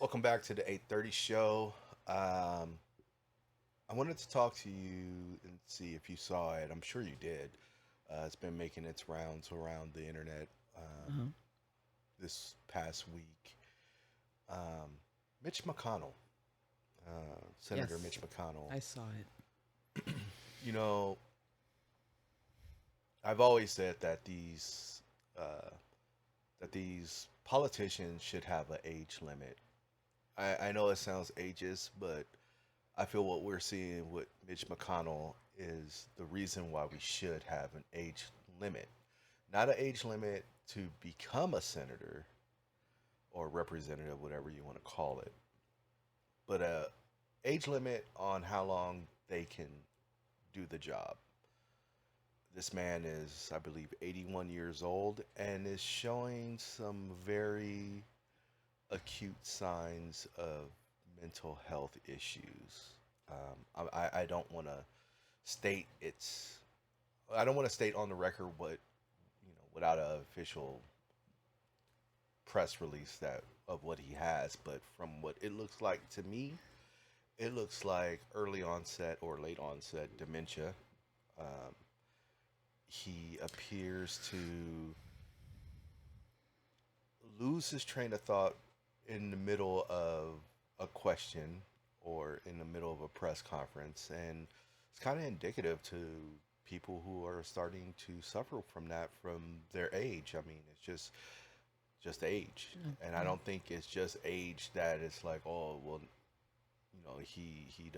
Welcome back to the 8:30 show. Um, I wanted to talk to you and see if you saw it. I'm sure you did. It's been making its rounds around the internet Uh-huh. this past week. Um, Mitch McConnell, Senator Yes, Mitch McConnell. I saw it. You know, I've always said uh, that these politicians should have an age limit. I know it sounds ageist, but I feel what we're seeing with Mitch McConnell is the reason why we should have an age limit. Not an age limit to become a senator or representative, whatever you want to call it, but a age limit on how long they can do the job. This man is, I believe, 81 years old and is showing some very acute signs of mental health issues. I don't want to state it's I don't want to state on the record what without an official press release that of what he has, but from what it looks like to me, it looks like early onset or late onset dementia. Um, he appears to lose his train of thought in the middle of a question or in the middle of a press conference, and it's kind of indicative to people who are starting to suffer from that from their age. I mean, it's just age, and I Okay. don't think it's just age that it's like, oh well, he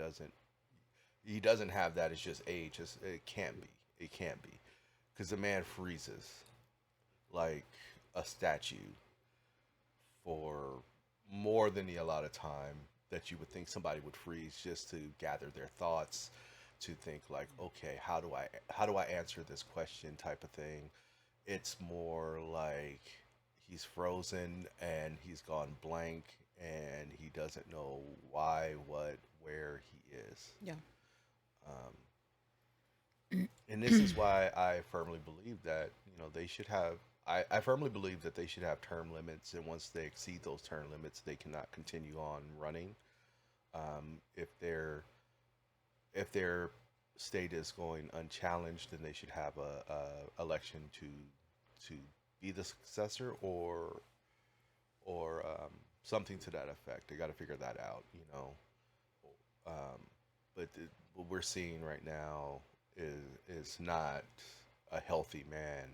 doesn't have that. It's just age. It can't be. It can't be because the man freezes like a statue for more than the allotted time that you would think somebody would freeze just to gather their thoughts, to think like, okay, how do I answer this question type of thing. It's more like he's frozen and he's gone blank and he doesn't know why, what, where he is. Yeah. Um, and this is why I firmly believe that they should have. I firmly believe that they should have term limits, and once they exceed those term limits, they cannot continue on running. If their state is going unchallenged, then they should have a election to be the successor or something to that effect. They got to figure that out. Um, but what we're seeing right now is not a healthy man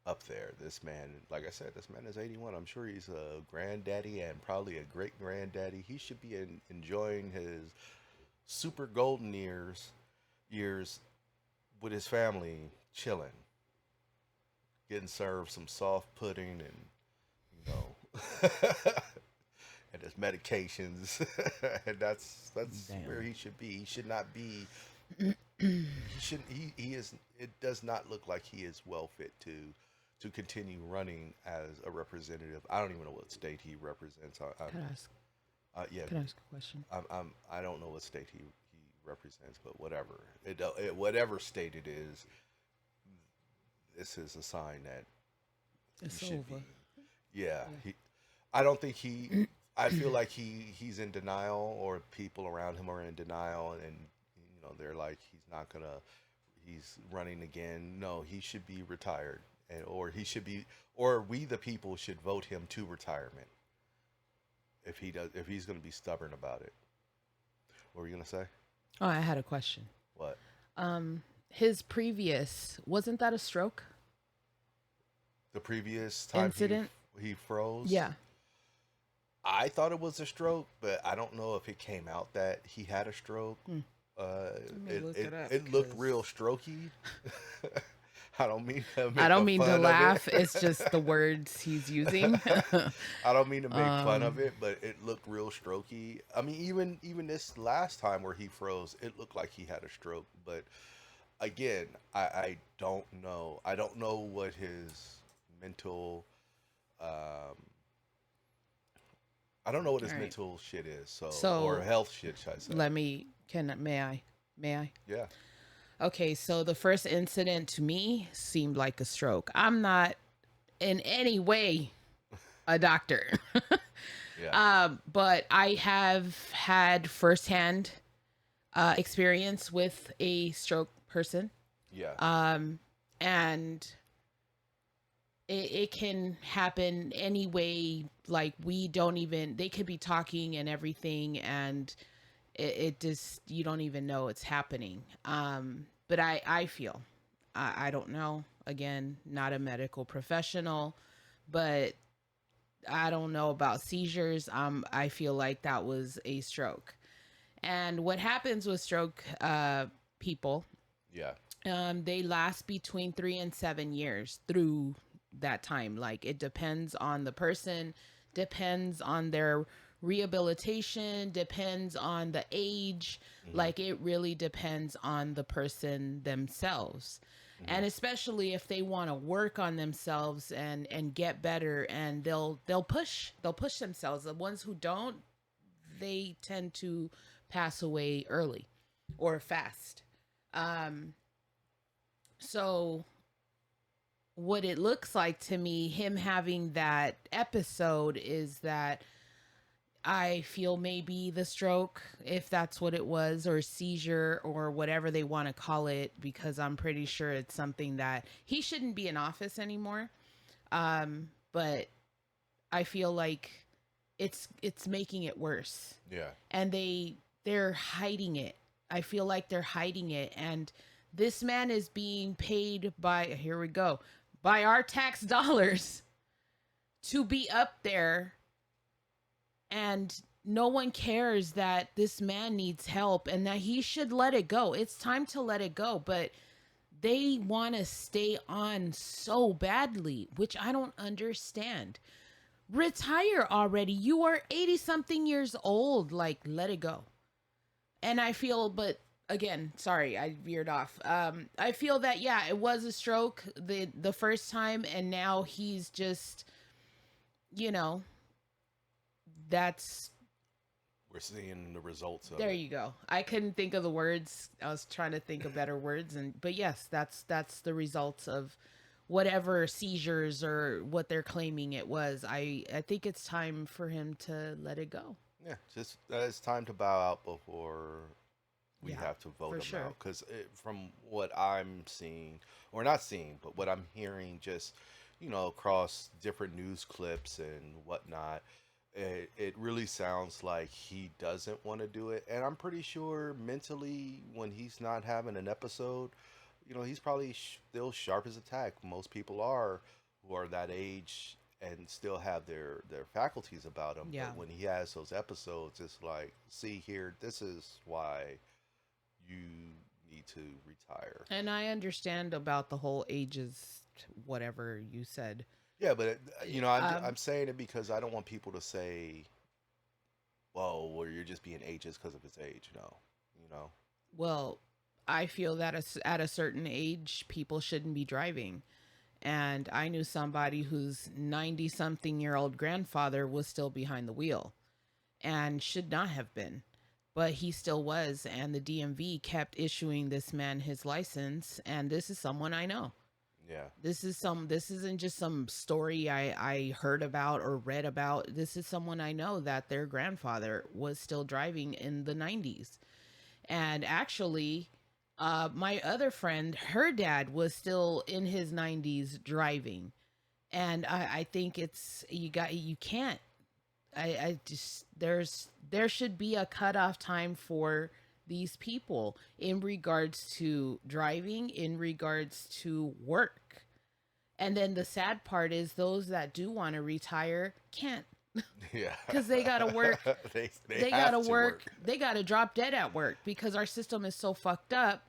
up there. This man, like I said, this man is 81. I'm sure he's a granddaddy and probably a great granddaddy. He should be enjoying his super golden years with his family, chilling, getting served some soft pudding and you know and his medications. And that's where Damn. he should be. He should not be. He should. He is. It does not look like he is well fit to continue running as a representative. I don't even know what state he represents. Can I ask? Yeah, Can I ask a question? I don't know what state he represents, but whatever. Whatever state it is, this is a sign that he It's should be. over. Yeah, Yeah. I don't think he. I feel like he's in denial, or people around him are in denial, and they're like he's running again. No, he should be retired, and or we the people should vote him to retirement if he's going to be stubborn about it. What were you going to say? Oh, I had a question. What? His previous wasn't that a stroke The previous time incident? he froze. Yeah. I thought it was a stroke, but I don't know if it came out that he had a stroke. Hmm. Uh, Let me it, look it it up it looked because real strokey. I don't mean to I make don't a mean to fun of it. laugh. It's just the words he's using. I don't mean to make fun of um. it, but it looked real strokey. I mean, even this last time where he froze, it looked like he had a stroke. But again, I don't know. I don't know what his mental. Um, I don't know what All his right. mental shit is. So or So health shit, should I say? let me. Can may I? May I? Yeah. Okay. So the first incident to me seemed like a stroke. I'm not in any way a doctor. Yeah. But I have had firsthand experience with a stroke person. Yeah. Um, and it can happen anyway. Like we don't even, they could be talking and everything, and it just, you don't even know it's happening. But I feel, I don't know. Again, not a medical professional, but I don't know about seizures. I feel like that was a stroke. And what happens with stroke people, Yeah. they last between 3 and 7 years through that time. Like it depends on the person, depends on their rehabilitation, depends on the age. Hmm. Like it really depends on the person themselves. Hmm. And especially if they want to work on themselves and get better, and they'll push themselves. The ones who don't, they tend to pass away early or fast. Um, so what it looks like to me, him having that episode, is that I feel maybe the stroke, if that's what it was, or seizure, or whatever they want to call it, because I'm pretty sure it's something that he shouldn't be in office anymore. But I feel like it's making it worse, Yeah. and they're hiding it. I feel like they're hiding it, and this man is being paid by, here we go, by our tax dollars to be up there, and no one cares that this man needs help and that he should let it go. It's time to let it go, but they want to stay on so badly, which I don't understand. Retire already. You are 80 something years old. Like, let it go. And I feel, but again, sorry, I veered off. I feel that, yeah, it was a stroke the first time, and now he's just, you know, that's, We're seeing the results of there it. you go. I couldn't think of the words. I was trying to think of better words, and but yes, that's the results of whatever seizures or what they're claiming it was. I think it's time for him to let it go. Yeah. Just it's time to bow out before we Yeah, have to vote for him sure. out. Because from what I'm seeing, or not seeing, but what I'm hearing, just across different news clips and whatnot, it really sounds like he doesn't want to do it. And I'm pretty sure mentally, when he's not having an episode, he's probably still sharp as a tack. Most people are who are that age and still have their faculties about them. Yeah. But when he has those episodes, it's like, see here, this is why you need to retire. And I understand about the whole ages, whatever you said. Yeah, but Um, I'm saying it because I don't want people to say, "Well, well, you're just being ageist because of his age." No, you know. well, I feel that at a certain age, people shouldn't be driving. And I knew somebody whose 90 something year old grandfather was still behind the wheel and should not have been. But he still was. And the DMV kept issuing this man his license. And this is someone I know. Yeah, This isn't just some story I heard about or read about. This is someone I know that their grandfather was still driving in the 90s. And actually, my other friend, her dad was still in his 90s driving. And I think it's, you can't, I just, there should be a cutoff time for these people in regards to driving, in regards to work. And then the sad part is those that do want to retire can't, yeah. because they got to work. They They got to have to work. work. They got to drop dead at work because our system is so fucked up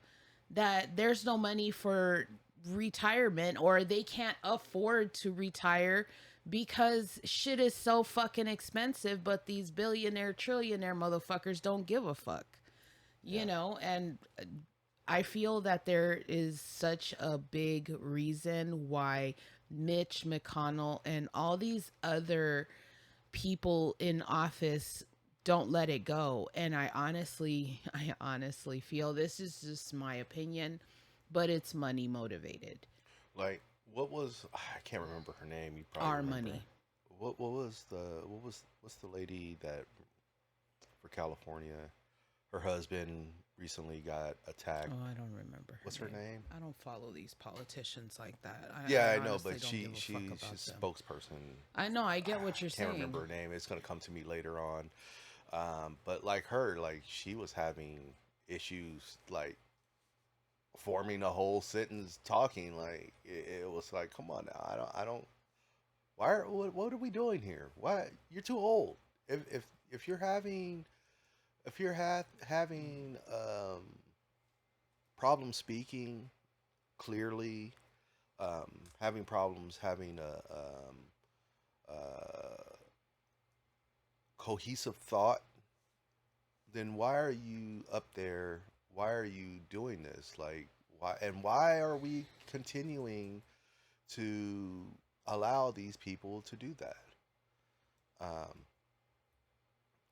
that there's no money for retirement, or they can't afford to retire because shit is so fucking expensive, but these billionaire trillionaire motherfuckers don't give a fuck. Yeah, And I feel that there is such a big reason why Mitch McConnell and all these other people in office don't let it go. And I honestly feel, this is just my opinion, but it's money motivated. like what was I can't remember her name. You probably Our remember. money. what's the lady that for California? Her husband recently got attacked. Oh, I don't remember What's her her name. name? I don't follow these politicians like that. Yeah, I I know, honestly but don't give a fuck she's about them. spokesperson. I know, I get what I you're can't saying. remember her name. It's gonna come to me later on. But like her, like she was having issues, like forming a whole sentence, talking. Like it was like, come on now, I don't. What are we doing here? Why you're too old. If you're having if you're having problems speaking clearly, having problems having a cohesive thought, then why are you up there? Why are you doing this? Like, why are we continuing to allow these people to do that? Um,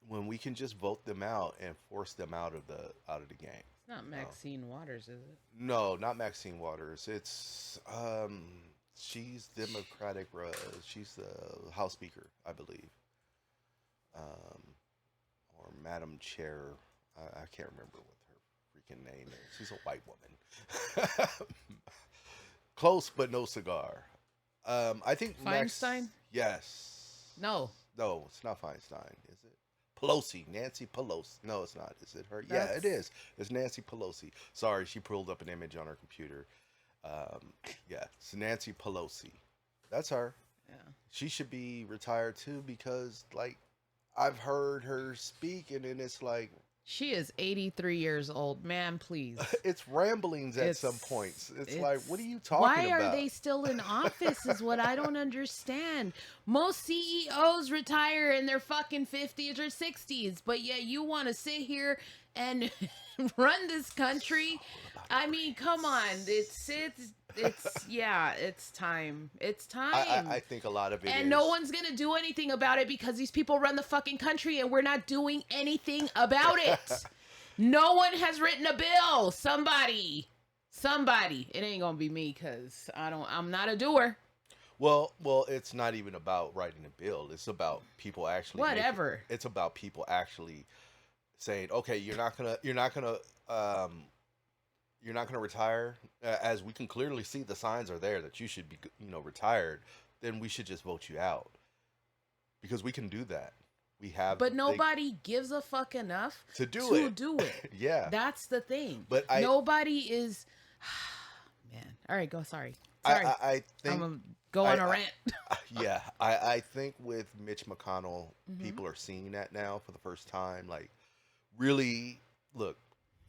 when we can just vote them out and force them out of the game. It's not Oh. Maxine Waters, is it? No, not Maxine Waters. It's she's Democratic. She's the House Speaker, I believe, um, or Madam Chair. I can't remember what her freaking name is. She's a white woman. Close, but no cigar. I think Feinstein? Yes. No. No, it's not Feinstein, is it? Pelosi, Nancy Pelosi. No, it's not. Is it her? Yeah, That's it is. It's Nancy Pelosi. Sorry, she pulled up an image on her computer. Yeah, it's Nancy Pelosi. That's her. Yeah. She should be retired too because, like, I've heard her speak, and then it's like She is 83 years old. Man, please. it's ramblings at some It's points. It's like, what are you talking why about? are they still in office is what I don't understand. Most CEOs retire in their fucking 50s or 60s, but yet you want to sit here and run this country. I mean, come on. It's yeah, it's time. It's time. I think a lot of it and is. no one's gonna do anything about it because these people run the fucking country and we're not doing anything about it. No one has written a bill. Somebody. It ain't gonna be me because I'm not a doer. Well, it's not even about writing a bill. It's about people actually Whatever. It's about people actually saying, okay, you're not gonna retire, as we can clearly see the signs are there that you should be, retired. Then we should just vote you out because we can do that. We have, But nobody gives a fuck enough to do it. Yeah, That's the thing. but nobody is. Man, all right, go. Sorry. I think I'm gonna go on a rant. Yeah, I think with Mitch McConnell, Mhm. people are seeing that now for the first time. Like, really, look,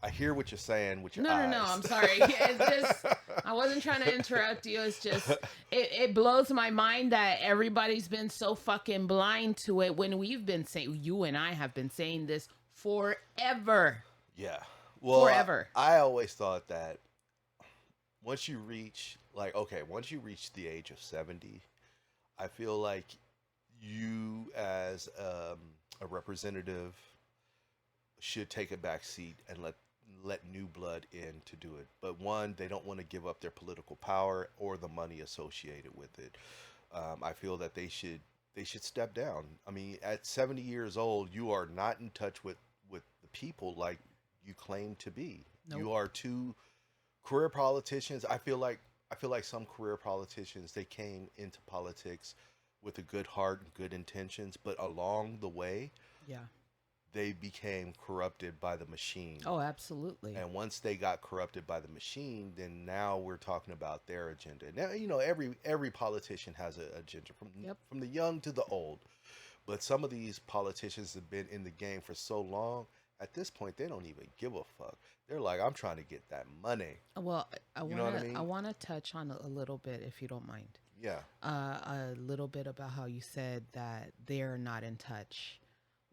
I hear what you're saying with your eyes. No. I'm sorry. It's just I wasn't trying to interrupt you. It's just it blows my mind that everybody's been so fucking blind to it when we've been saying you and I have been saying this forever. Yeah. Well, Forever. I always thought that once you reach the age of 70, I feel like you as a representative should take a back seat and let new blood in to do it. But one, they don't want to give up their political power or the money associated with it. I feel that they should step down. I mean, at 70 years old, you are not in touch with the people like you claim to be. Nope. You are two career politicians. I feel like some career politicians, they came into politics with a good heart and good intentions, but along the way, Yeah. they became corrupted by the machine. Oh, absolutely. And once they got corrupted by the machine, then now we're talking about their agenda. Now, every politician has an agenda from the young to the old. But some of these politicians have been in the game for so long, at this point they don't even give a fuck. They're like, I'm trying to get that money. Well, I You know what I want to mean? I want to touch on a little bit if you don't mind. Yeah. A little bit about how you said that they're not in touch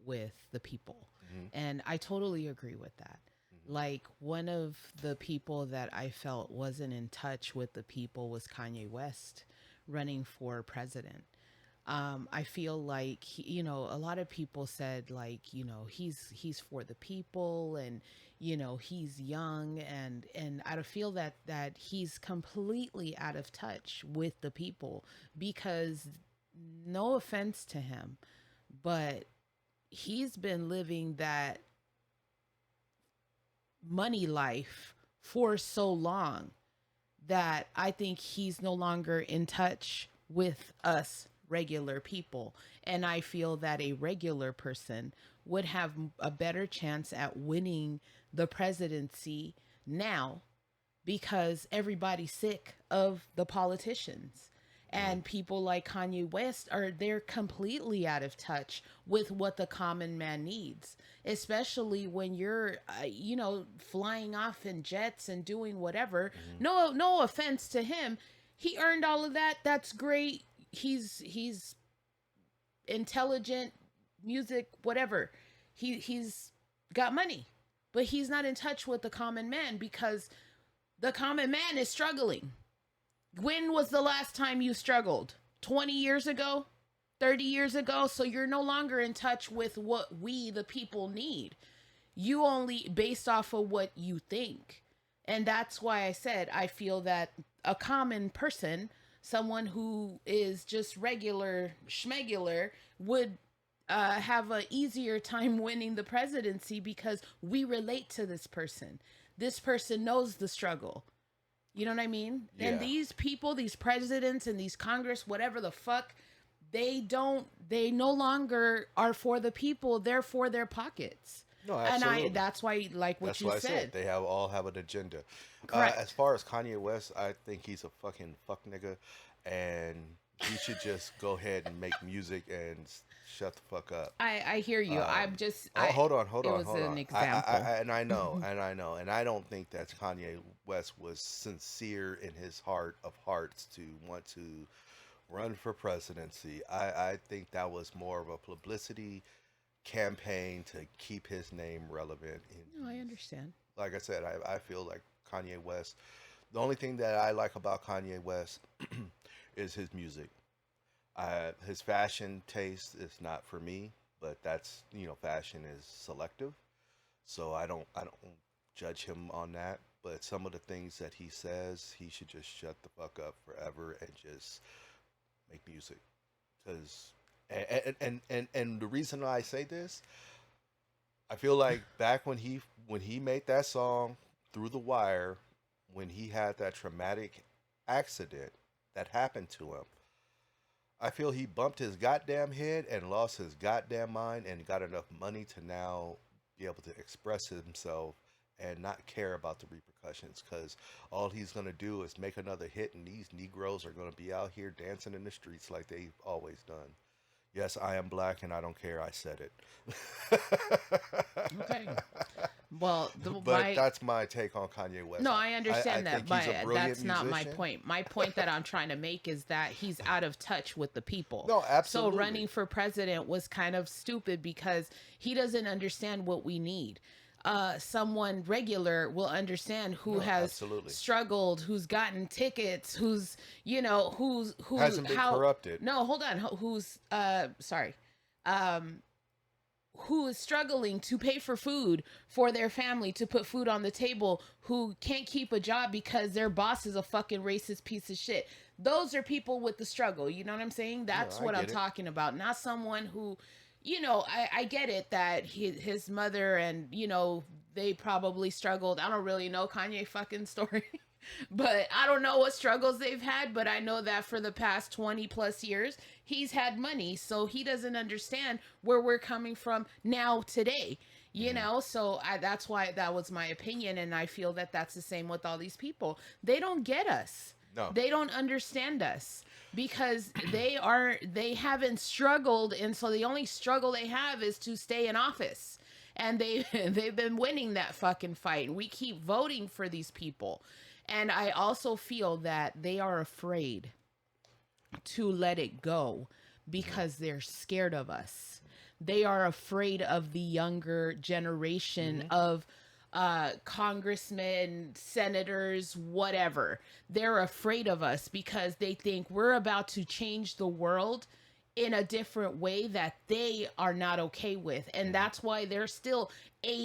with the people. Mhm. And I totally agree with that. Mhm. Like one of the people that I felt wasn't in touch with the people was Kanye West running for president. I feel like a lot of people said like, he's for the people and he's young and I feel that he's completely out of touch with the people because no offense to him, but he's been living that money life for so long that I think he's no longer in touch with us regular people. And I feel that a regular person would have a better chance at winning the presidency now because everybody's sick of the politicians. Mm. And people like Kanye West are they're completely out of touch with what the common man needs, especially when you're flying off in jets and doing whatever. Hmm. No offense to him. He earned all of that. That's great. He's intelligent, music, whatever. He's got money. But he's not in touch with the common man because the common man is struggling. When was the last time you struggled? 20 years ago? 30 years ago? So you're no longer in touch with what we, the people, need. You only based off of what you think. And that's why I said I feel that a common person, someone who is just regular schmegular, would have an easier time winning the presidency because we relate to this person. This person knows the struggle. You know what I mean? Yeah. And these people, these presidents and these Congress, whatever the fuck, they no longer are for the people. They're for their pockets. No, absolutely. And that's why, like what That's you why I said. they all have an agenda. Correct. As far as Kanye West, I think he's a fucking fuck nigga, and he should just go ahead and make music and shut the fuck up. I hear you. I'm just. Hold on, it was hold an on. example. And I know, and I don't think that Kanye West was sincere in his heart of hearts to want to run for presidency. I think that was more of a publicity campaign to keep his name relevant. No, I understand. Like I said, I feel like Kanye West. The only thing that I like about Kanye West is his music. His fashion taste is not for me, but that's fashion is selective, so I don't judge him on that. But some of the things that he says, he should just shut the fuck up forever and just make music. Because and the reason I say this, I feel like back when he made that song Through the Wire, when he had that traumatic accident that happened to him, I feel he bumped his goddamn head and lost his goddamn mind and got enough money to now be able to express himself and not care about the repercussions, because all he's going to do is make another hit and these Negroes are going to be out here dancing in the streets like they've always done. Yes, I am black and I don't care. I said it. Okay. Well, but that's my take on Kanye West. No, I understand that, think but he's a brilliant that's not my musician. point. My point that I'm trying to make is that he's out of touch with the people. No, absolutely. So running for president was kind of stupid because he doesn't understand what we need. Someone regular will understand who has absolutely. struggled, who's gotten tickets, who's Hasn't been corrupted. No, hold on. Who's sorry. Who is struggling to pay for food for their family, to put food on the table, who can't keep a job because their boss is a fucking racist piece of shit. Those are people with the struggle. You know what I'm saying? That's what I'm talking about. Not someone who, I get it that his mother and, they probably struggled. I don't really know Kanye fucking story. But I don't know what struggles they've had, but I know that for the past 20 plus years, he's had money. So he doesn't understand where we're coming from now today, So that's why that was my opinion. And I feel that that's the same with all these people. They don't get us. No. They don't understand us because they haven't struggled. And so the only struggle they have is to stay in office. And they've been winning that fucking fight. And we keep voting for these people. And I also feel that they are afraid to let it go because they're scared of us. They are afraid of the younger generation of congressmen, senators, whatever. They're afraid of us because they think we're about to change the world in a different way that they are not okay with. And that's why they're still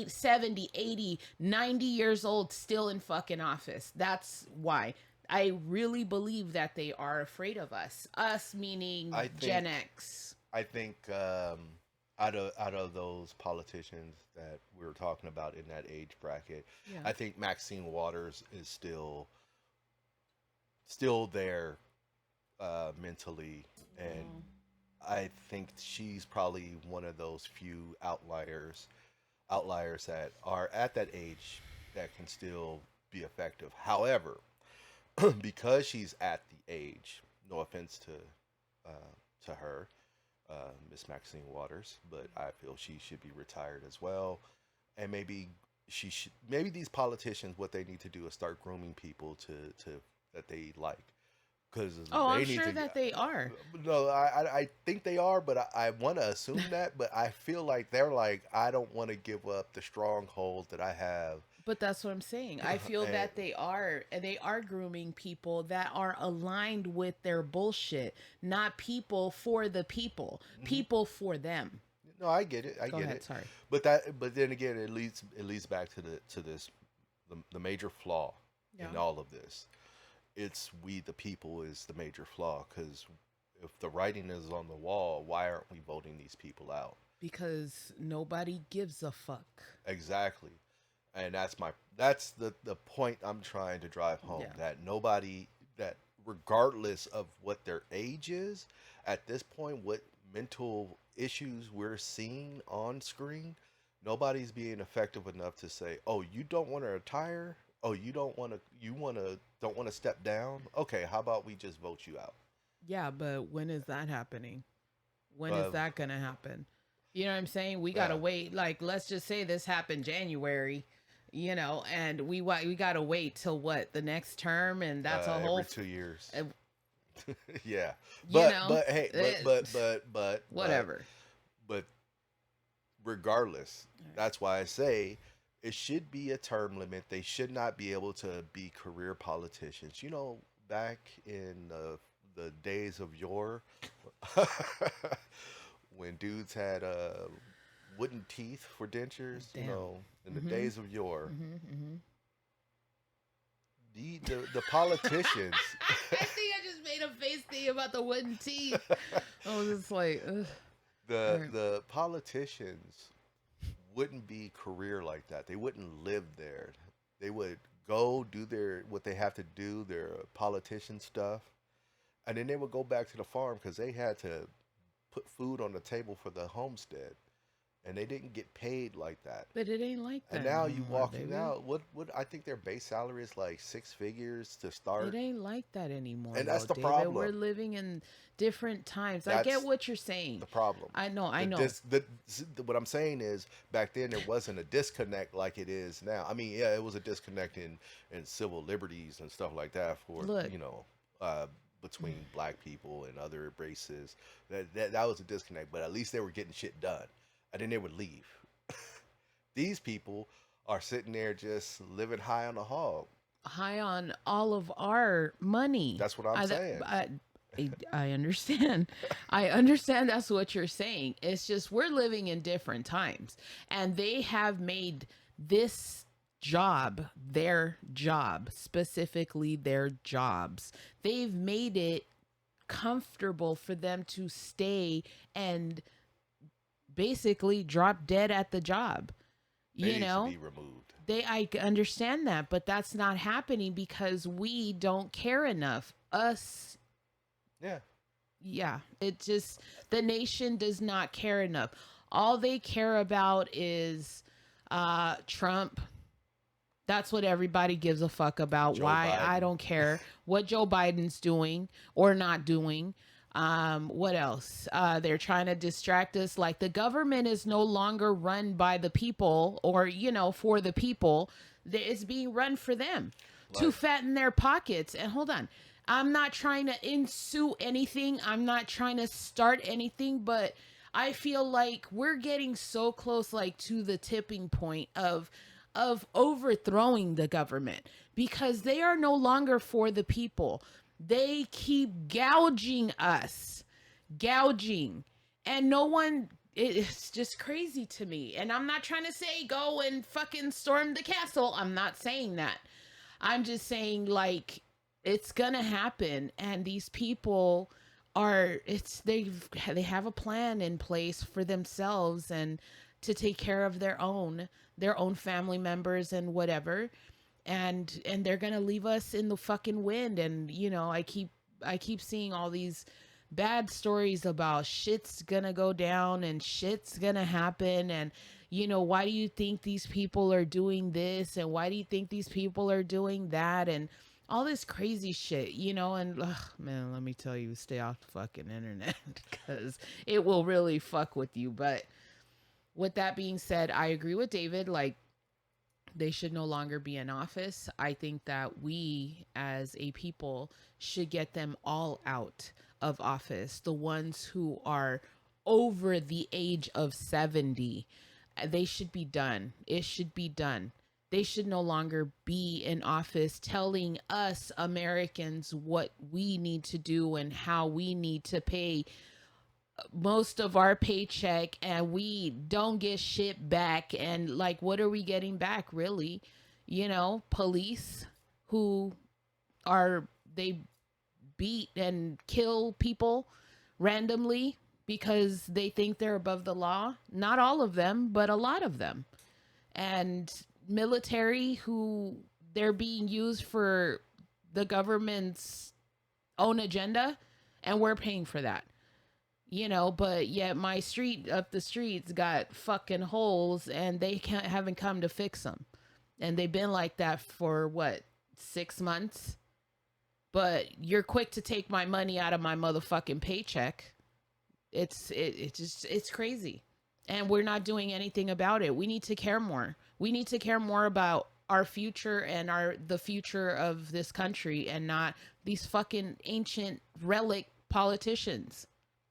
70, 80, 90 years old, still in fucking office. That's why. I really believe that they are afraid of us. Us meaning I Gen think X. out of those politicians that we were talking about in that age bracket, Yeah. I think Maxine Waters is still there mentally, and Well, I think she's probably one of those few outliers that are at that age that can still be effective. However, because she's at the age, no offense to her, Miss Maxine Waters, but I feel she should be retired as well. And maybe these politicians, what they need to do is start grooming people to that they like, because oh, I'm they need sure to. that they are. No, I think they are, but I want to assume that. But I feel like they're like, I don't want to give up the stronghold that I have. But that's what I'm saying. I feel And that they are grooming people that are aligned with their bullshit, not people for the people, mhm. people for them. No, I get it. I Go get ahead, it. sorry. But then again, it leads back to this the major flaw Yeah. in all of this. It's we the people is the major flaw, because if the writing is on the wall, why aren't we voting these people out? Because nobody gives a fuck. Exactly. And that's the point I'm trying to drive home, Yeah. that nobody, that regardless of what their age is, at this point, what mental issues we're seeing on screen, nobody's being effective enough to say, oh, you don't want to retire, oh, you don't want to step down, okay, how about we just vote you out? Yeah, but when is that happening? When is uh, that going to happen? You know what I'm saying? We got to yeah, wait. Like, let's just say this happened January, and we got to wait till what, the next term, and that's a whole every 2 years. uh, Yeah, you but know, but hey, whatever. but regardless, Right. that's why I say it should be a term limit. They should not be able to be career politicians. Back in the days of yore, when dudes had wooden teeth for dentures, Damn. in the Mhm. days of yore, Mhm. Mhm. the politicians, I think I just made a face thing about the wooden teeth. I was just like, ugh. All right. the politicians wouldn't be career like that. They wouldn't live there. They would go do their what they have to do, their politician stuff, and then they would go back to the farm because they had to put food on the table for the homestead, and they didn't get paid like that. But it ain't like And that now no you more, walking baby. out, what I think their base salary is like six figures to It start, ain't like that anymore, and that's though, the David. We're problem. living in different times. I get That's what you're saying. the problem. I know, I The know. dis what I'm saying is, back then there wasn't a disconnect like it is now. I mean, yeah, it was a disconnect in civil liberties and stuff like that for Look, uh, between black people and other races. That was a disconnect, but at least they were getting shit done, and then they would leave. These people are sitting there just living high on the hog. high on all of our money. That's what I'm I, that- saying. I understand. I understand that's what you're saying. It's just we're living in different times, and they have made this job their job, specifically their jobs. They've made it comfortable for them to stay and basically drop dead at the job. They You need to know, be removed. I understand that, but that's not happening because we don't care enough. Us, Yeah, yeah, it just, the nation does not care enough. All they care about is Trump. That's what everybody gives a fuck about. Joe Why? I Biden. don't care what Joe Biden's doing or not doing. What else? They're trying to distract us. Like, the government is no longer run by the people or, for the people. It's being run for them to Like, fatten their pockets. And hold on. I'm not trying to ensue anything. I'm not trying to start anything, but I feel like we're getting so close, like, to the tipping point of overthrowing the government because they are no longer for the people. They keep gouging us, gouging, and no one. It's just crazy to me. And I'm not trying to say go and fucking storm the castle. I'm not saying that. I'm just saying, like, It's gonna happen, and these people are they have a plan in place for themselves and to take care of their own family members and whatever, and they're gonna leave us in the fucking wind. And I keep seeing all these bad stories about shit's gonna go down and shit's gonna happen. And why do you think these people are doing this, and why do you think these people are doing that, and all this crazy shit, and ugh, man, let me tell you, stay off the fucking internet because it will really fuck with you. But with that being said, I agree with David. Like, they should no longer be in office. I think that we as a people should get them all out of office. The ones who are over the age of 70, they should be done. It should be done. They should no longer be in office telling us Americans what we need to do and how we need to pay most of our paycheck, and we don't get shit back. And like, what are we getting back, really? Police who are they beat and kill people randomly because they think they're above the law. Not all of them, but a lot of them. And military who they're being used for the government's own agenda, and we're paying for that. But yet my street up the streets got fucking holes, and they haven't come to fix them. And they've been like that for what, 6 months? But you're quick to take my money out of my motherfucking paycheck. It's crazy. And we're not doing anything about it. We need to care more. We need to care more about our future and the future of this country, and not these fucking ancient relic politicians.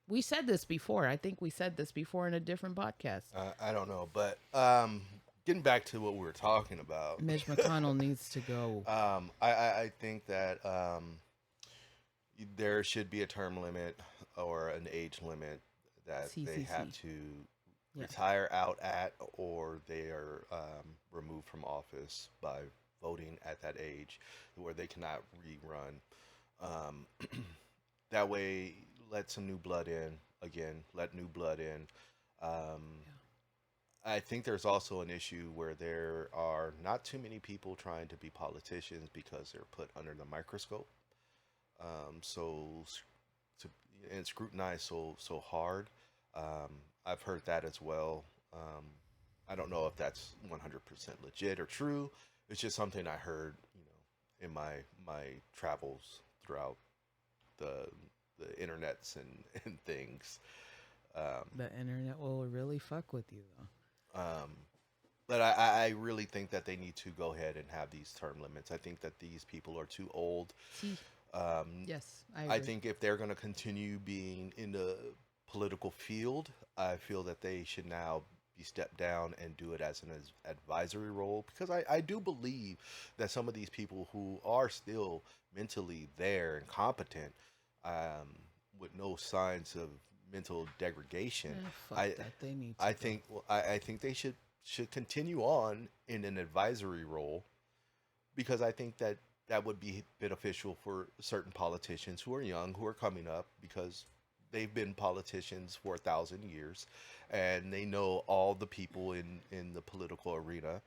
We said this before. I think we said this before in a different podcast. I don't know, but getting back to what we were talking about, Mitch McConnell needs to go. I think that there should be a term limit or an age limit that they have to retire out at, or they are removed from office by voting at that age where they cannot rerun. Um, that way, let some new blood in. Again, let new blood in. Um, I think there's also an issue where there are not too many people trying to be politicians because they're put under the microscope. So to and scrutinized so hard. I've heard that as well. Um, I don't know if that's 100% legit or true. It's just something I heard, in my travels throughout the the internets and things. The internet will really fuck with you, Um, but I really think that they need to go ahead and have these term limits. I think that these people are too old. though. Yes, I I agree. think if they're going to continue being in the political field, I feel that they should now be stepped down and do it as an advisory role, because I do believe that some of these people who are still mentally there and competent, um, with no signs of mental degradation, Fuck I that. They need to I go. think I think they should continue on in an advisory role, because I think that that would be beneficial for certain politicians who are young, who are coming up, because they've been politicians for 1,000 years, and they know all the people in the political arena,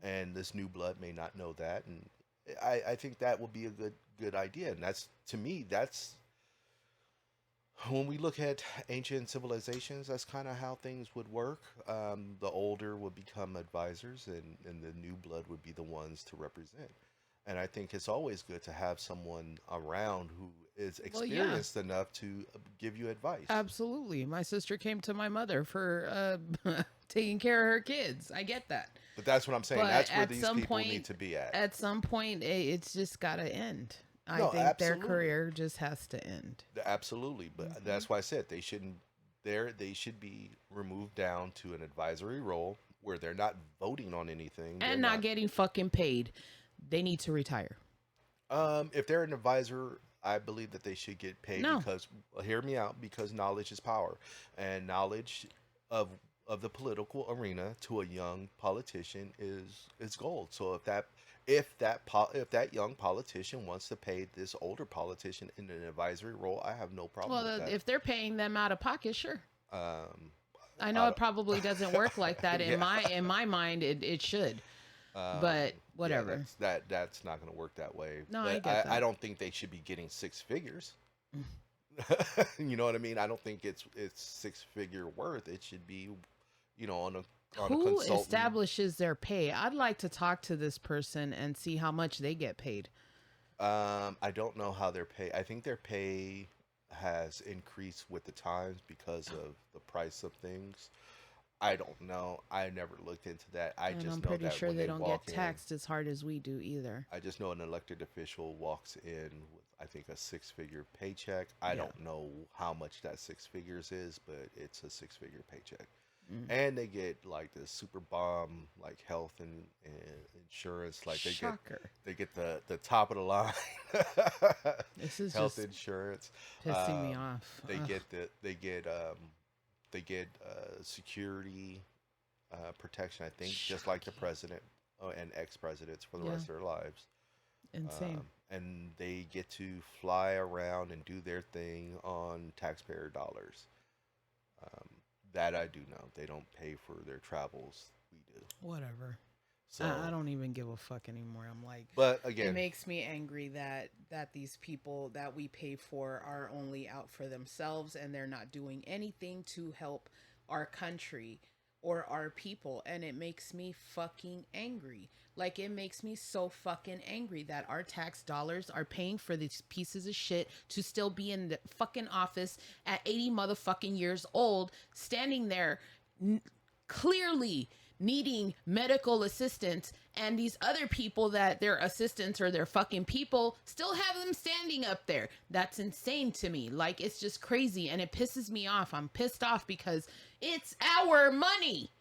and this new blood may not know that, and I think that would be a good idea, and that's, to me, that's when we look at ancient civilizations, that's kind of how things would work. The older would become advisors, and the new blood would be the ones to represent. And I think it's always good to have someone around who is Well, yeah, experienced enough to give you advice. absolutely. My sister came to my mother for taking care of her kids. I get that. But that's what I'm saying. But That's where these people need to be at. at some point, it's just got to end. I No, think their absolutely. career just has to end. Absolutely. But Hmm. that's why I said they shouldn't they should be removed down to an advisory role where they're not voting on anything. They're And not not. getting fucking paid. They need to retire. If they're an advisor, I believe that they should get paid No. because, well, hear me out, because knowledge is power, and knowledge of of the political arena to a young politician is gold. So if that young politician wants to pay this older politician in an advisory role, I have no problem with Well, that. if they're paying them out of pocket, sure. Um, I know I it probably doesn't work like that. In yeah. my mind, it should, but Yeah, whatever. that's not going to work that way. No, I But get I that. don't think they should be getting six figures. Mm. You know what I mean? I don't think it's six figure worth. It should be, on a Who consultant. establishes their pay? I'd like to talk to this person and see how much they get paid. I don't know how their pay. I think their pay has increased with the times because of the price of things. I don't know. I never looked into that. I And I'm just know pretty that sure when they they don't walk get in, taxed as hard as we do either. I just know an elected official walks in with, I think, a six-figure paycheck. I Yeah. don't know how much that six figures is, but it's a six-figure paycheck. Mm. And they get like the super bomb, like health and insurance. Like Shocker. they get the top of the line This is health just insurance. pissing me off. They Ugh. get security protection. I think just like the Shocking. president and ex-presidents for the Yeah. rest of their lives. Insane. And they get to fly around and do their thing on taxpayer dollars. Um, that I do know. They don't pay for their travels. We do. Whatever. So, I don't even give a fuck anymore. I'm like, but it again, makes me angry that these people that we pay for are only out for themselves and they're not doing anything to help our country or our people, and it makes me fucking angry. Like, it makes me so fucking angry that our tax dollars are paying for these pieces of shit to still be in the fucking office at 80 motherfucking years old, standing there clearly needing medical assistance, and these other people that their assistants or their fucking people still have them standing up there. That's insane to me. Like, it's just crazy, and it pisses me off. I'm pissed off because it's our money.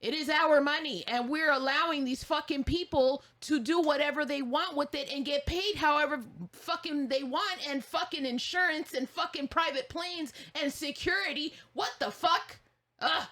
It is our money, and we're allowing these fucking people to do whatever they want with it and get paid however fucking they want, and fucking insurance and fucking private planes and security. What the fuck? Ugh.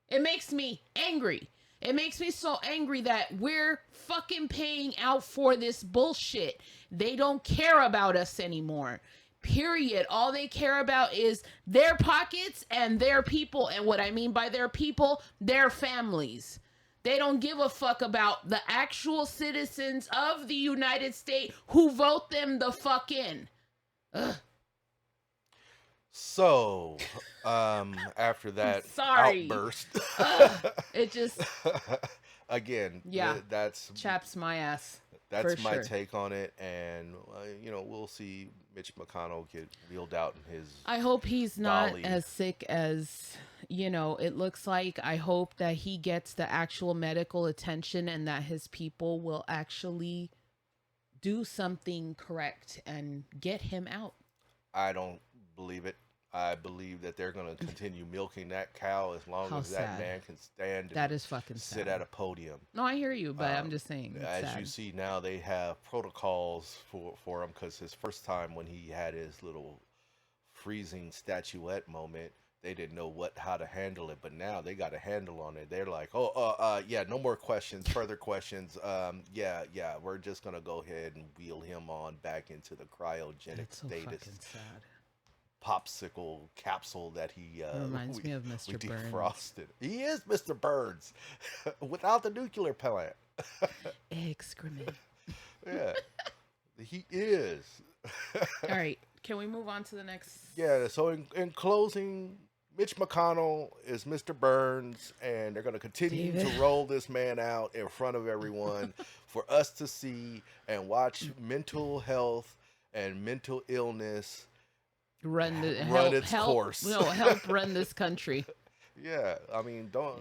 It makes me angry. It makes me so angry that we're fucking paying out for this bullshit. They don't care about us anymore. Period. All they care about is their pockets and their people. And what I mean by their people, their families. They don't give a fuck about the actual citizens of the United States who vote them the fuck in. Ugh. so after that Sorry. outburst, It just again, Yeah. that's chaps my ass. that's for my sure. take on it, and we'll see Mitch McConnell get wheeled out in his. I hope he's not Dolly. as sick as, it looks like. I hope that he gets the actual medical attention and that his people will actually do something correct and get him out. I don't believe it. I believe that they're going to continue milking that cow as long How as that sad. man can stand That and is fucking sit sad. at a podium. No, I hear you, but I'm Um, just saying. It's As sad. you see now, they have protocols for him because his first time when he had his little freezing statuette moment, they didn't know how to handle it, but now they got a handle on it. They're like, yeah, no more questions, further questions. Yeah, we're just gonna go ahead and wheel him on back into the cryogenic It's so status fucking sad. popsicle capsule that he It reminds me of we Mr. Burns. defrosted. He is Mr. Burns without the nuclear plant. Excrement. Yeah, he is. All right. Can we move on to the next? Yeah, so in closing, Mitch McConnell is Mr. Burns, and they're going to continue David. to roll this man out in front of everyone for us to see and watch mental health and mental illness Run run its course. Help run this country. Yeah, I mean, Yeah.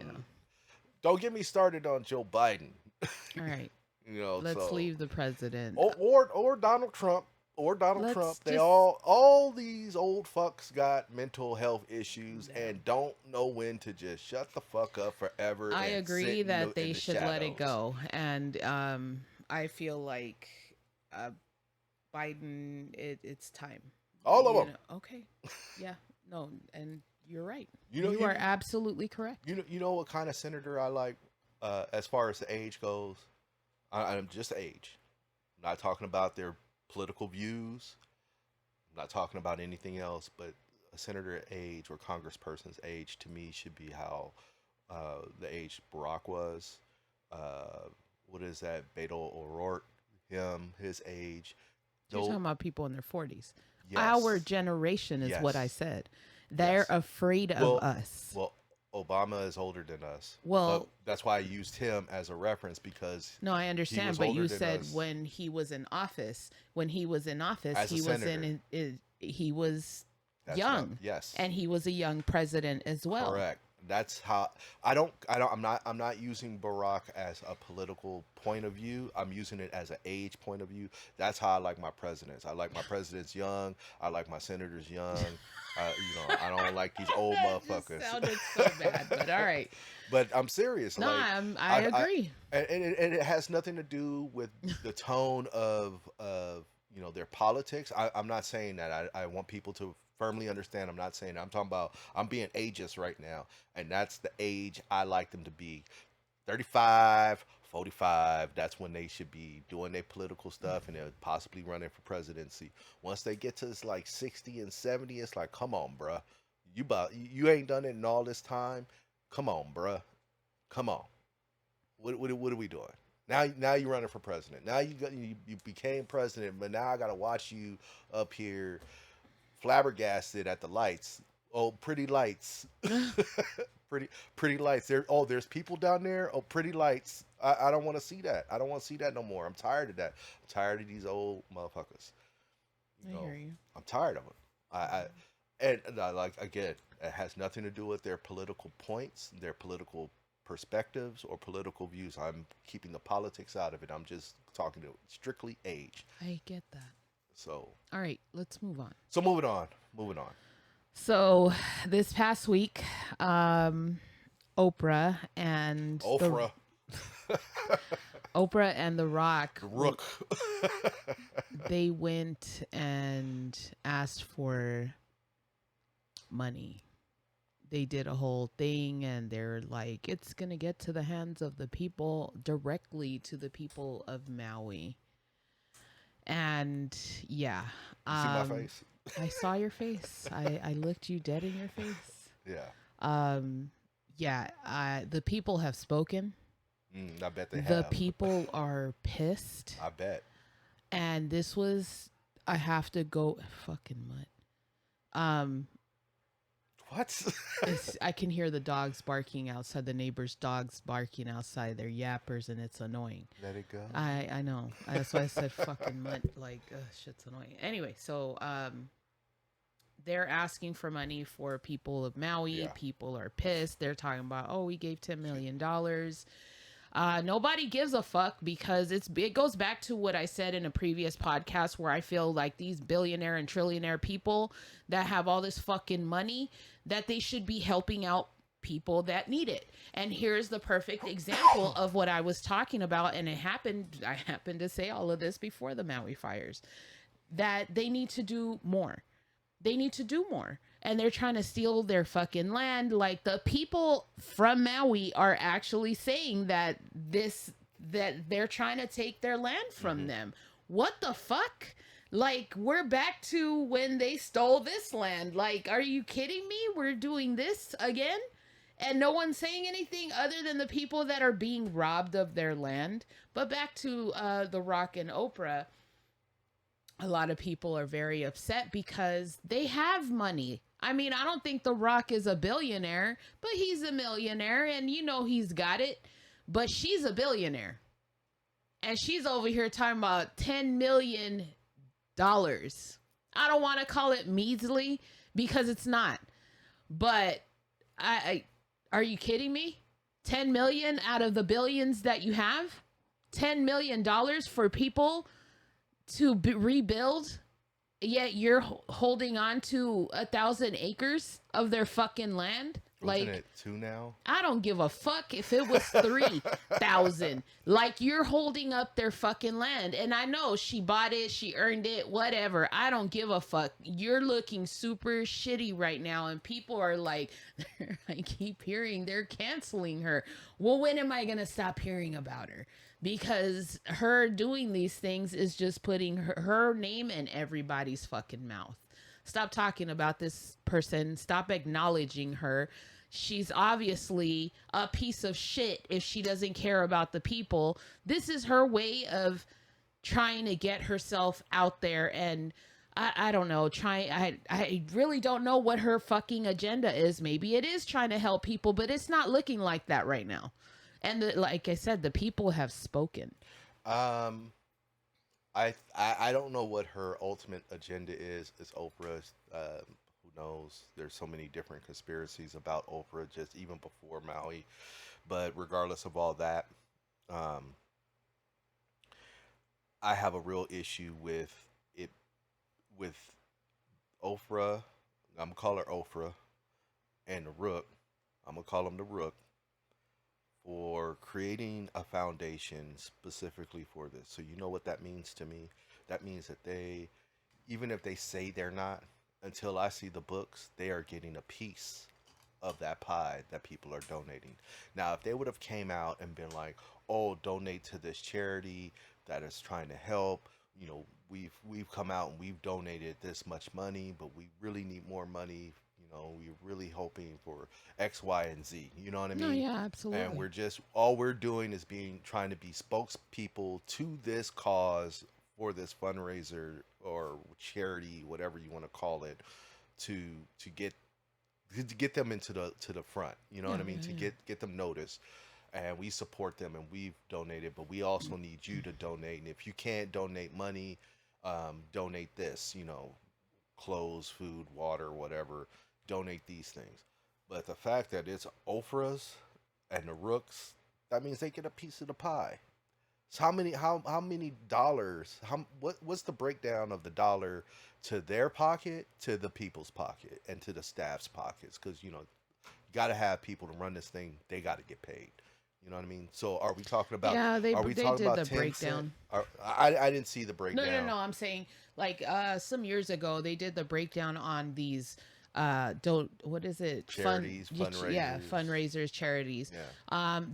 don't get me started on Joe Biden. All right. so- Let's leave the president. or Donald Trump. Or Donald Let's Trump. They just- all these old fucks got mental health issues Yeah. and don't know when to just shut the fuck up forever. I and agree sit in that in they the should let it shadows. go, and I feel like Biden. It's time. All of You them. know- okay. Yeah. No, and you're right. You You are absolutely correct. You know what kind of senator I like as far as the age goes? I'm just age. I'm not talking about their political views. I'm not talking about anything else, but a senator age or congressperson's age to me should be how the age Barack was. Uh, what is that? Beto O'Rourke, his age. You're No, talking about people in their 40s. Our yes, generation is what I yes, said. They're yes. afraid of Well, us. well, Obama is older than us, but Well, that's why I used him as a reference because no, I he understand, was but older you than said us when he was in office, as a he was senator. he was That's what young, yes, and he was a young president as well. correct. That's how I'm not using Barack as a political point of view. I'm using it as an age point of view. That's how I like my presidents. I like my presidents young. I like my senators young. I don't like these old That just motherfuckers. sounded so bad, but all right. But I'm serious. No, Like I I agree. and it has nothing to do with the tone of their politics. I'm not saying that. I want people to firmly understand. I'm not saying that. I'm talking about I'm being ageist right now, and that's the age I like them to be. 35, 45. That's when they should be doing their political stuff and they're possibly running for presidency. Once they get to this like 60 and 70, it's like, come on, bruh. You ain't done it in all this time. Come on, bruh. Come on. What are we doing? Now you're running for president. Now you became president, but now I gotta watch you up here flabbergasted at the lights. Oh, pretty lights. Pretty lights. There's people down there. Oh, pretty lights. I don't want to see that. I don't want to see that no more. I'm tired of that. I'm tired of these old motherfuckers. I hear you. I'm tired of them. Like again, it has nothing to do with their political points, their political perspectives, or political views. I'm keeping the politics out of it. I'm just talking to strictly age. I get that. So, All right, let's move on. moving on. Moving on. So this past week, Oprah and Oprah. Oprah and The Rock, The Rook. they went and asked for money. They did a whole thing and they're like, it's going to get to the hands of the people, directly to the people of Maui. And yeah, You see my face? I saw your face. I looked you dead in your face. Yeah. The people have spoken. I bet they The have. people are pissed. I bet. And this was, I have to go, fucking mutt. What? I can hear the dogs barking outside, the neighbors' dogs barking outside. They're yappers and it's annoying. Let it go. I know. That's why I said fucking mutt. Like, shit's annoying. Anyway, so they're asking for money for people of Maui. Yeah. People are pissed. They're talking about, oh, we gave $10 million. Nobody gives a fuck because it goes back to what I said in a previous podcast where I feel like these billionaire and trillionaire people that have all this fucking money, that they should be helping out people that need it. And here's the perfect example of what I was talking about. And I happened to say all of this before the Maui fires, that they need to do more. They need to do more. And they're trying to steal their fucking land. Like, the people from Maui are actually saying that they're trying to take their land from them. What the fuck? Like, we're back to when they stole this land. Like, are you kidding me? We're doing this again? And no one's saying anything other than the people that are being robbed of their land. But back to The Rock and Oprah. A lot of people are very upset because they have money. I mean, I don't think The Rock is a billionaire, but he's a millionaire and he's got it. But she's a billionaire. And she's over here talking about $10 million. I don't want to call it measly because it's not. But are you kidding me? 10 million out of the billions that you have? $10 million for people to rebuild, yet you're holding on to 1,000 acres of their fucking land. Wasn't it 2 now? I don't give a fuck if it was 3,000. Like, you're holding up their fucking land. And I know she bought it, she earned it, whatever. I don't give a fuck. You're looking super shitty right now. And people are like, I keep hearing they're canceling her. Well, when am I going to stop hearing about her? because her doing these things is just putting her name in everybody's fucking mouth. Stop talking about this person. Stop acknowledging her. She's obviously a piece of shit if she doesn't care about the people. This is her way of trying to get herself out there, and I don't know, I really don't know what her fucking agenda is. Maybe it is trying to help people, but it's not looking like that right now. And like I said, the people have spoken. Um, I don't know what her ultimate agenda is. It's Oprah. Who knows? There's so many different conspiracies about Oprah, just even before Maui. But regardless of all that, um, I have a real issue with it with Oprah. I'm gonna call her Oprah and the Rook. I'm gonna call him the Rook for creating a foundation specifically for this. So you know what that means to me? That means that they, even if they say they're not, until I see the books, they are getting a piece of that pie that people are donating. Now, if they would have came out and been like, "Oh, donate to this charity that is trying to help," we've come out and we've donated this much money, but we really need more money. We're really hoping for X, Y, and Z. You know what I No, mean? yeah, And absolutely. we're just all we're doing is being trying to be spokespeople to this cause for this fundraiser or charity, whatever you want to call it, to to get to get them into the front. You know what Yeah, I mean? yeah, To yeah. get them noticed, and we support them and we've donated, but we also need you to donate. And if you can't donate money, donate this. Clothes, food, water, whatever. Donate these things. But the fact that it's Oprah's and the Rooks, that means they get a piece of the pie. So how many dollars? What's the breakdown of the dollar to their pocket, to the people's pocket, and to the staff's pockets? Because you got to have people to run this thing. They got to get paid. You know what I mean? So are we talking about? Yeah, Are we they talking did about the 10 cent? breakdown. I didn't see the No, no, breakdown. no. I'm saying like some years ago they did the breakdown on these don't what is it Charities, yeah, fundraisers. fundraisers, charities, Yeah.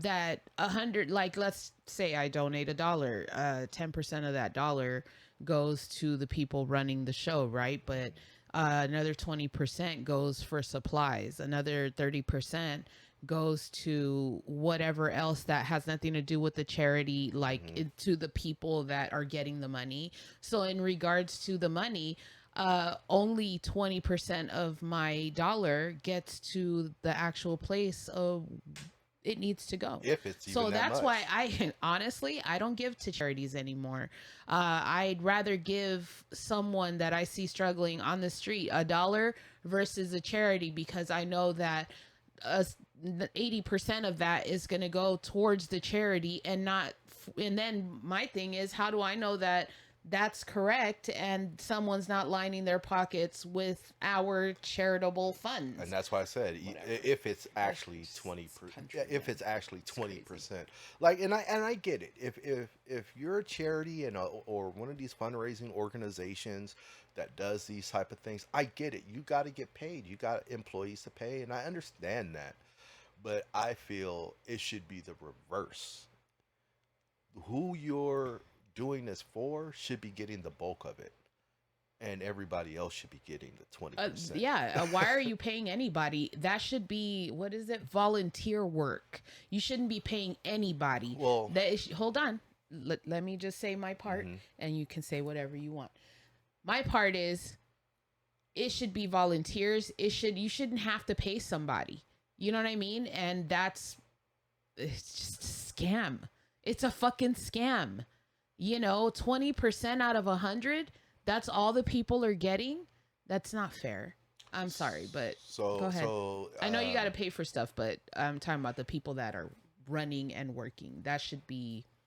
that 100, like let's say I donate $1, 10% of that dollar goes to the people running the show, right? But another 20% goes for supplies, another 30% goes to whatever else that has nothing to do with the charity, like Hmm. to the people that are getting the money. So in regards to the money, only 20% of my dollar gets to the actual place of it needs to go. If it's even So that that's why much. I honestly I don't give to charities anymore. I'd rather give someone that I see struggling on the street $1 versus a charity, because I know that uh, 80% of that is going to go towards the charity and not. And then my thing is, how do I know that that's correct and someone's not lining their pockets with our charitable And funds? that's why I said Whatever. if it's This actually 20 country, if man, it's actually it's twenty crazy. percent, like, and I get it. If you're a charity or one of these fundraising organizations that does these type of things, I get it. You got to get paid. You got employees to pay, and I understand that. But I feel it should be the reverse. Who you're doing this for should be getting the bulk of it, and everybody else should be getting the 20%. Yeah, why are you paying anybody? That should be, what is it, volunteer work. You shouldn't be paying anybody. Well, Hold on. Let me just say my part, hmm and you can say whatever you want. My part is it should be volunteers. You shouldn't have to pay somebody. You know what I mean? And it's just a scam. It's a fucking scam. 20% out of 100, that's all the people are getting. That's not fair. I'm sorry, but go so ahead. so I know you got to pay for stuff, but I'm talking about the people that are running and working.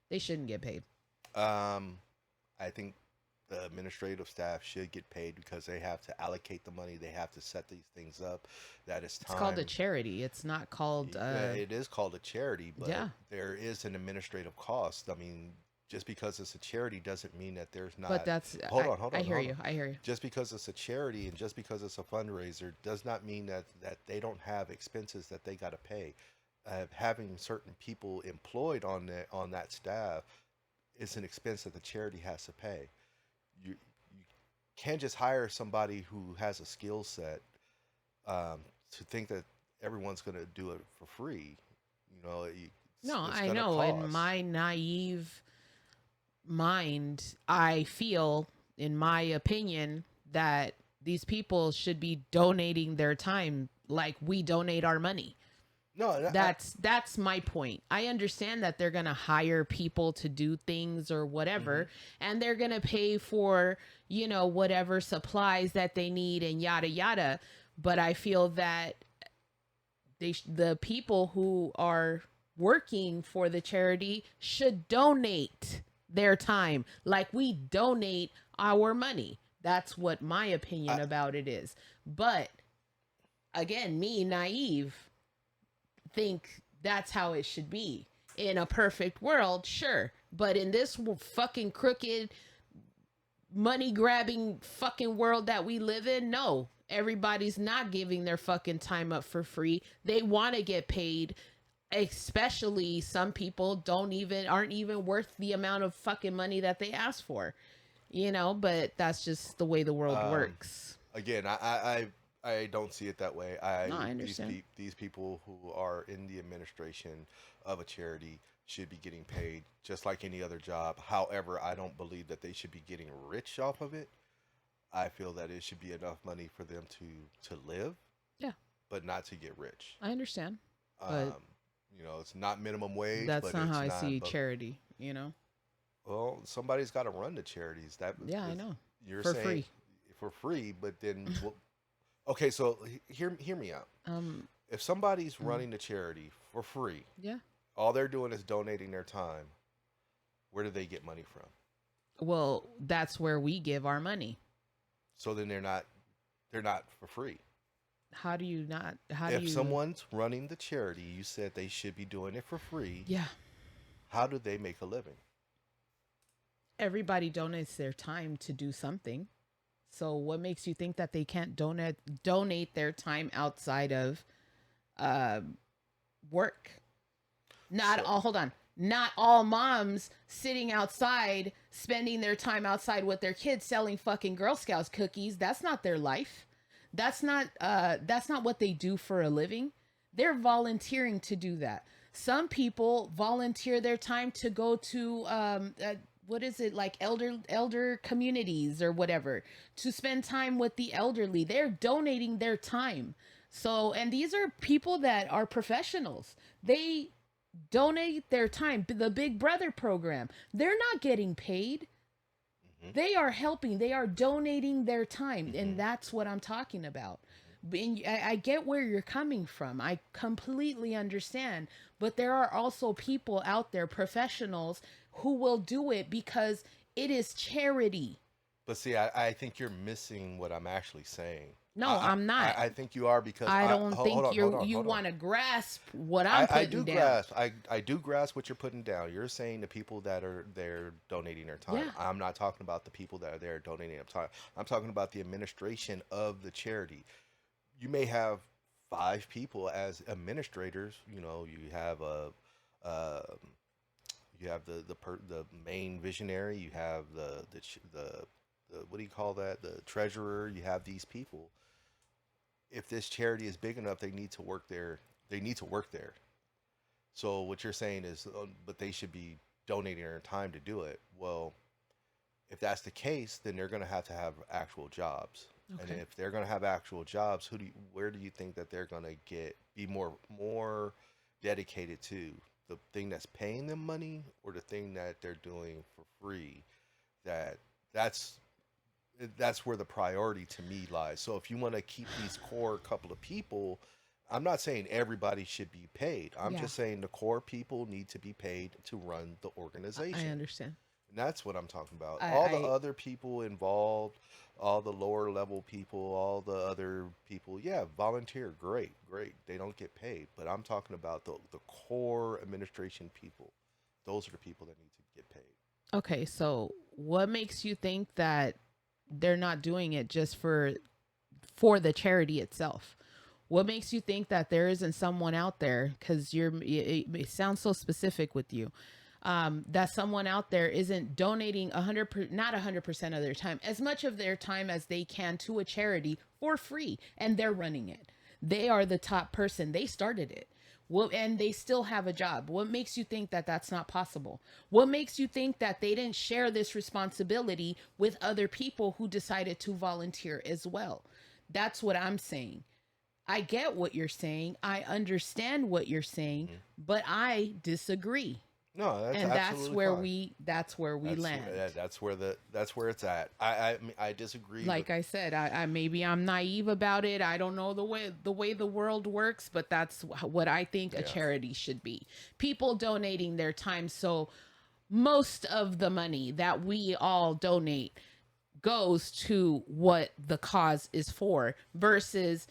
They shouldn't get paid. um I think the administrative staff should get paid because they have to allocate the money. They have to set these things up. That is It's called a time. charity. It's not called Yeah, it is called a charity, but yeah. there is an administrative cost. I mean, just because it's a charity doesn't mean that there's But not. that's Hold I on, hear hold on. you. I hear you. Just because it's a charity and just because it's a fundraiser does not mean that they don't have expenses that they got to pay. having certain people employed on that staff is an expense that the charity has to pay. You can't just hire somebody who has a skill set to think that everyone's going to do it for free. You know, No, it's I going to know. In cost. my naive mind, I feel, in my opinion, that these people should be donating their time like we donate our money. No, That's my point. I understand that they're going to hire people to do things or mhm. whatever, and they're going to pay for, whatever supplies that they need and yada yada. But I feel that the people who are working for the charity should donate their time like we donate our money. That's what my opinion I, about it is. But again, me naive think that's how it should be. In a perfect world, sure, but in this fucking crooked, money grabbing fucking world that we live in, no. Everybody's not giving their fucking time up for free. They want to get paid. Especially some people aren't even worth the amount of fucking money that they ask for. But that's just the way the world um, works. again, I don't see it that way. No, I understand. These people who are in the administration of a charity should be getting paid just like any other job. However, I don't believe that they should be getting rich off of it. I feel that it should be enough money for them to live, Yeah, but not to get rich. I understand. But Um, it's not minimum wage, that's but not how it's I not. see But charity. well, somebody's got to run the charities. Yeah, I know. You're For saying free. for free, but then well, okay. So hear me out. Um, If somebody's mm, running the charity for free, yeah. all they're doing is donating their time. Where do they get money from? Well, that's where we give our money. So then they're not for free. How do you not? How do If you? someone's running the charity, you said they should be doing it for free. Yeah. How do they make a living? Everybody donates their time to do something. So what makes you think that they can't donate their time outside of uh, work? Not So all. Hold on. Not all moms sitting outside spending their time outside with their kids selling fucking Girl Scouts cookies. That's not their life. That's not what they do for a living. They're volunteering to do that. Some people volunteer their time to go to what is it, like elder communities or whatever, to spend time with the elderly. They're donating their time. So, and these are people that are professionals. They donate their time. The Big Brother program, they're not getting paid. hmm They are helping. They are donating their time, and hmm that's what I'm talking about. And I get where you're coming from. I completely understand. But there are also people out there, professionals, who will do it because it is charity. But see, I think you're missing what I'm actually saying. No, I'm not. I think you are because I don't hold think on, hold on, you hold on. want to grasp what I'm I putting do down. grasp. I do grasp what you're putting down. You're saying the people that are there donating their time. Yeah. I'm not talking about the people that are there donating their time. I'm talking about the administration of the charity. You may have five people as administrators. You have um the main visionary. You have the what do you call that? The treasurer. You have these people. If this charity is big enough, they need to work there. They need to work there. So what you're saying is, but they should be donating their time to do it. Well, if that's the case, then they're going to have actual jobs. And Okay. if they're going to have actual jobs, where do you think that they're going to be more dedicated to? The thing that's paying them money or the thing that they're doing for free? That that's that's where the priority to me lies. So if you want to keep these core couple of people, I'm not saying everybody should be paid. I'm Yeah, just saying the core people need to be paid to run the I organization. understand. And that's what I'm talking about. I, All the I other people involved, all the lower level people, all the other people, yeah, volunteer, great, great. They don't get paid. But I'm talking about the core administration people. Those are the people that need to get paid. okay. So, what makes you think that they're not doing it just for the charity itself? What makes you think that there isn't someone out there? Because it sounds so specific with you. That someone out there isn't donating not 100% of their time, as much of their time as they can to a charity for free, and they're running it. They are the top person. They started it. Well, and they still have a job. What makes you think that that's not possible? What makes you think that they didn't share this responsibility with other people who decided to volunteer as well? That's what I'm saying. I get what you're saying. I understand what you're saying, Mhm. but I disagree. No, that's And absolutely fine. that's where we land. That's where it's at. I disagree with. Like I said, I maybe I'm naive about it. I don't know the way the world works, but that's what I think a Yeah. charity should be. People donating their time, so most of the money that we all donate goes to what the cause is for versus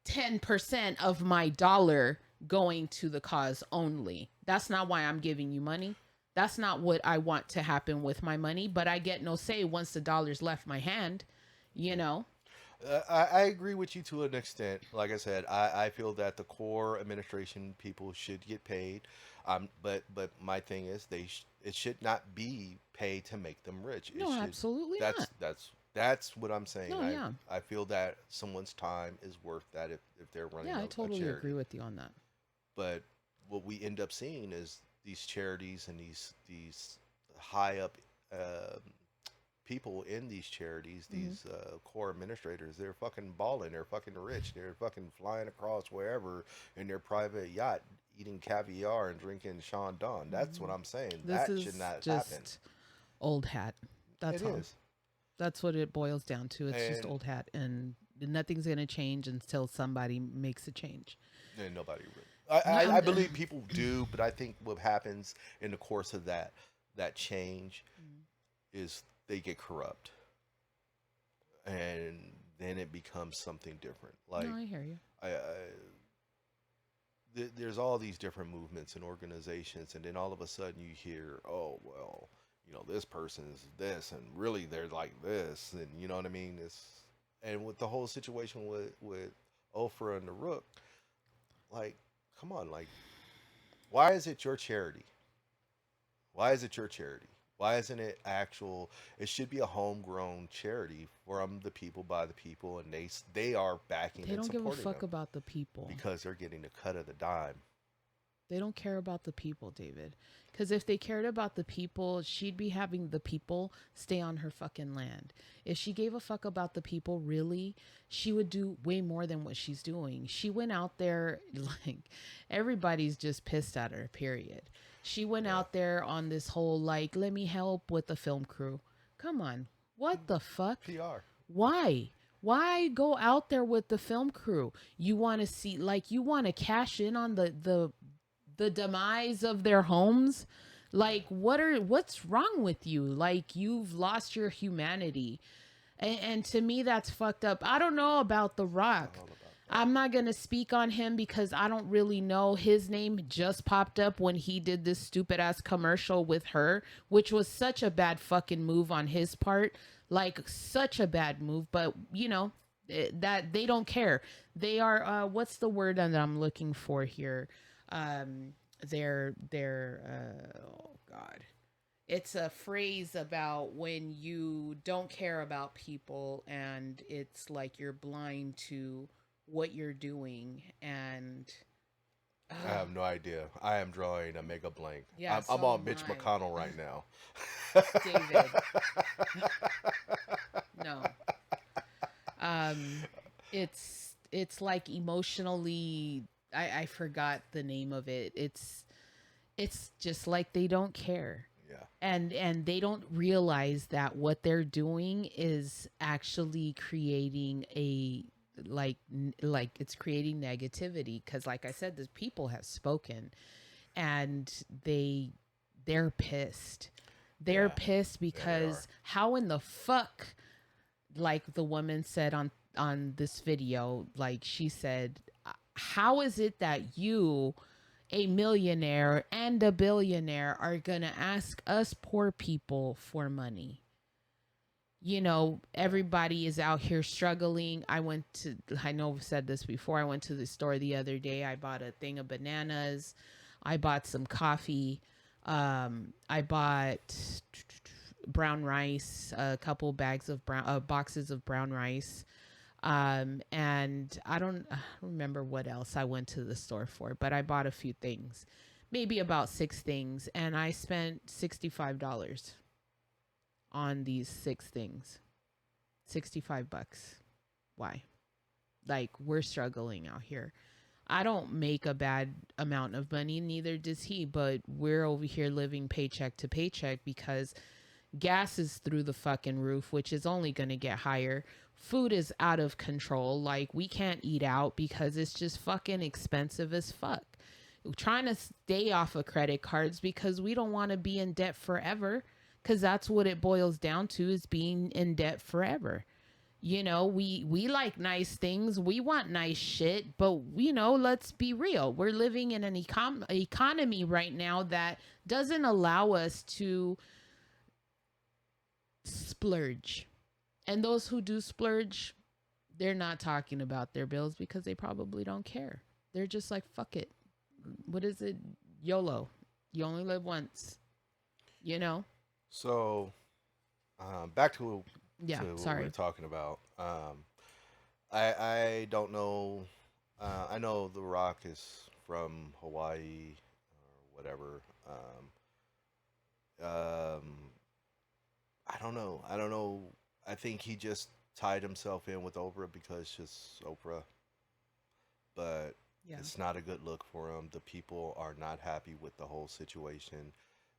10% of my dollar going to the cause only. That's not why I'm giving you money. That's not what I want to happen with my money, but I get no say once the dollar's left my hand, you know? I agree with you to an extent. Like I said, I feel that the core administration people should get paid. But my thing is, it should not be paid to make them rich. It No, should. absolutely That's not. that's that's what I'm saying. No, yeah. I feel that someone's time is worth that if they're running Yeah, I a totally charity. agree with you on that. But what we end up seeing is these charities and these high up um people in these charities, Hmm. these core administrators, they're fucking balling. They're fucking rich. They're fucking flying across wherever in their private yacht, eating caviar and drinking Chandon. That's what Hmm. I'm saying. This That should is not happen. just old hat. It That's all. is, That's what it boils down to. It's just and old hat, and nothing's going to change until somebody makes a change. and nobody really. No, I believe people do, but I think what happens in the course of that change is they get corrupt, and then it becomes something different. no, Like I hear you. there's all these different movements and organizations, and then all of a sudden you hear, oh well, this person's this, and really they're like this, and you know what I mean. It's and with the whole situation with Oprah and the Rook, like, come on, like, why is it your charity? Why is it your charity? Why isn't it actual? It should be a homegrown charity from the people by the people, and they are backing They and don't give a supporting fuck them about the people. because they're getting a cut of the dime. They don't care about the people, David. Because if they cared about the people, she'd be having the people stay on her fucking land. If she gave a fuck about the people, really, she would do way more than what she's doing. She went out there, like, everybody's just pissed at her, period. She went Yeah, out there on this whole, like, let me help with the film crew. Come on. What the fuck? PR. Why? Why go out there with the film crew? You want to see, like, you want to cash in on the demise of their homes? Like, what's wrong with you? Like, you've lost your humanity. And to me, that's fucked up. I don't know about The Not Rock. all about that. I'm not going to speak on him because I don't really know. His name just popped up when he did this stupid ass commercial with her, which was such a bad fucking move on his part. Like, such a bad move. But, that they don't care. They are, what's the word that I'm looking for here? Oh God. It's a phrase about when you don't care about people and it's like you're blind to what you're doing and I have no idea. I am drawing a mega blank. yeah, I'm so on am Mitch I. McConnell right now. David, no. Um it's like emotionally I forgot the name of it. It's just like they don't care. Yeah, And they don't realize that what they're doing is actually creating a like it's creating negativity because like I said the people have spoken and they're pissed. They're yeah, pissed yeah, they are. because how in the fuck, like the woman said on this video, like she said, how is it that you, a millionaire and a billionaire, are gonna ask us poor people for money? Everybody is out here struggling. I know I've said this before. I went to the store the other day. I bought a thing of bananas. I bought some coffee. I bought brown rice, a couple bags of boxes of brown rice. And I don't remember what else I went to the store for, but I bought a few things, maybe about 6 things, and I spent $65 on these 6 things. $65. Why? Like, we're struggling out here. I don't make a bad amount of money, neither does he, but we're over here living paycheck to paycheck because gas is through the fucking roof, which is only going to get higher. Food is out of control. Like, we can't eat out because it's just fucking expensive as fuck. We're trying to stay off of credit cards because we don't want to be in debt forever, because that's what it boils down to, is being in debt forever. We like nice things, we want nice shit, but let's be real, we're living in an economy right now that doesn't allow us to splurge. And those who do splurge, they're not talking about their bills because they probably don't care. They're just like, fuck it. What is it? YOLO. You only live once. You know? So, back Yeah, to what we sorry. were talking about. I don't know. I know The Rock is from Hawaii or whatever. I don't know. I don't know. I think he just tied himself in with Oprah because it's just Oprah, but Yeah. it's not a good look for him. The people are not happy with the whole situation.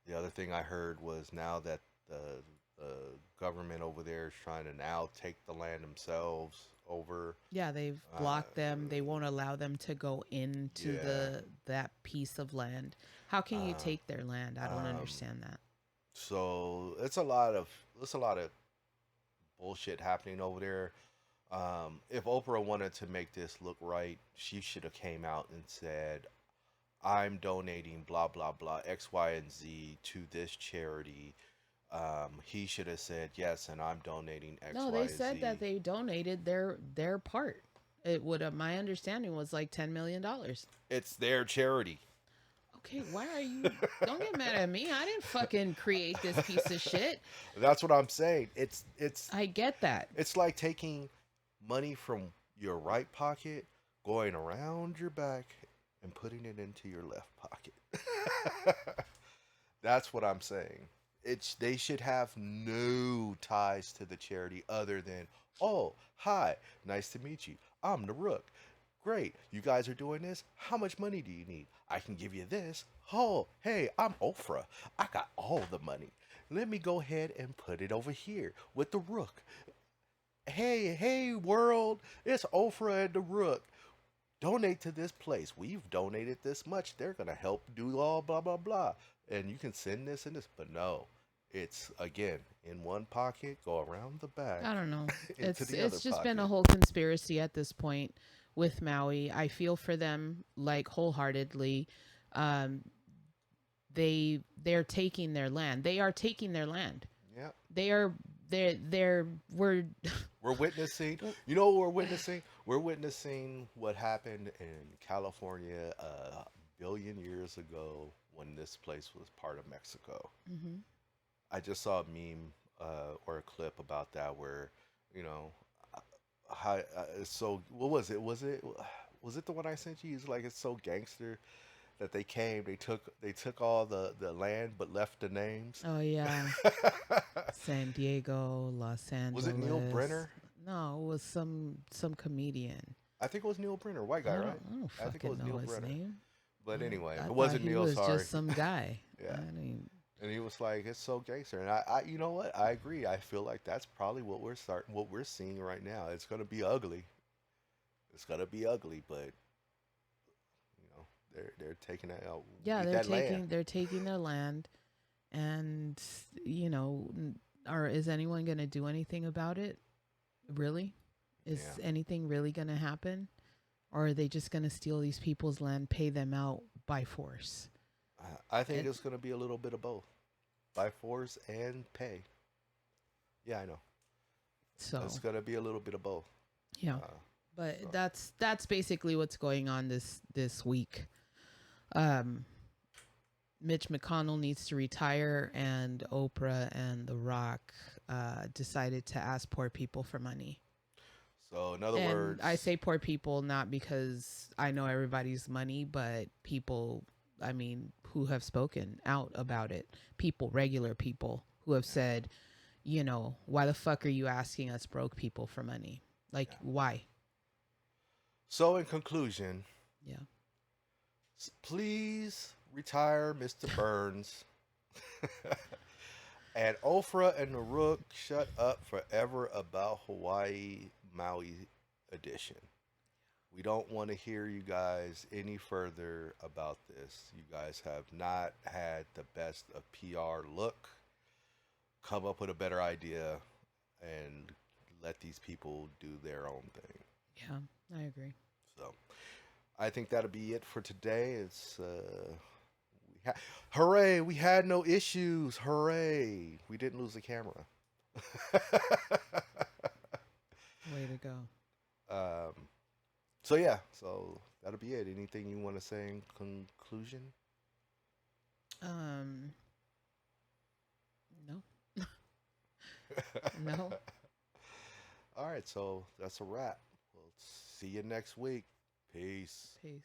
The other thing I heard was now that the government over there is trying to now take the land themselves over. Yeah, they've Uh, blocked them. They won't allow them to go into yeah. that piece of land. How can you Um, take their land? I don't um, understand that. so it's a lot of bullshit happening over there. If Oprah wanted to make this look right, she should have came out and said, "I'm donating blah blah blah X, Y, and Z to this charity." He should have said yes, and I'm donating X, No, Y, they and said that Z. they donated their part. It would have, my understanding was like $10 million. It's their charity. Okay, why are you? Don't get mad at me. I didn't fucking create this piece of shit. That's what I'm saying. I get that. It's like taking money from your right pocket, going around your back, and putting it into your left pocket. That's what I'm saying. They should have no ties to the charity other than, oh, hi, nice to meet you. I'm the Rook. Great, you guys are doing this. How much money do you need? I can give you this. Oh, hey, I'm Oprah. I got all the money. Let me go ahead and put it over here with the Rook. Hey, world, it's Oprah and the Rook. Donate to this place. We've donated this much. They're going to help do all blah, blah, blah. And you can send this and this. But no, it's again in one pocket, go around the back I don't know. into It's the other it's just been a pocket. whole conspiracy at this point with Maui. I feel for them like wholeheartedly. Um, they're taking their land. They are taking their land. Yeah. They are they're we're We're witnessing, you know what we're witnessing? We're witnessing what happened in California a billion years ago when this place was part of Mexico. Mhm. I just saw a meme or a clip about that where, you know, how so what was it? Was it the one I sent you? It's like it's so gangster that they came, they took all the land but left the names. Oh yeah, San Diego, Los Was it Neil Angeles. Brenner? No, it was some comedian. I think it was Neil Brenner, white guy, right? I don't I think it fucking was know Neil his Brenner. name. But anyway, if I it thought wasn't he Neil, was sorry. just some guy. I Yeah. mean, And he was like, "It's so gangster," and you know what? I agree. I feel like that's probably what we're seeing right now. It's gonna be ugly. It's gonna be ugly, but you know, they're taking that out. yeah, Need that land. they're taking their land, and you know, or is anyone going to do anything about it? Really? Is Yeah. anything really going to happen? Or are they just going to steal these people's land, pay them out by force? I think It, it's gonna be a little bit of both, by force and pay. Yeah, I know. It's So gonna be a little bit of both. yeah, Uh, but so that's basically what's going on this week. Um, Mitch McConnell needs to retire, and Oprah and The Rock decided to ask poor people for money. so in other And I words, say poor people not because I know everybody's money, but people, I mean, who have spoken out about it. People, regular people who have yeah, said, why the fuck are you asking us broke people for money? Like, yeah. why? So in conclusion, Yeah. please retire Mr. Burns. And Oprah and the Rook, shut up forever about Hawaii Maui edition. We don't want to hear you guys any further about this. You guys have not had the best of PR look. Come up with a better idea and let these people do their own thing. Yeah, I agree. So I think that'll be it for today. Hooray! We had no issues. Hooray! We didn't lose the camera. Way to go. um, so yeah, so that'll be it. Anything you want to say in conclusion? Um, no, no. All right, so that's a wrap. We'll see you next week. Peace. Peace.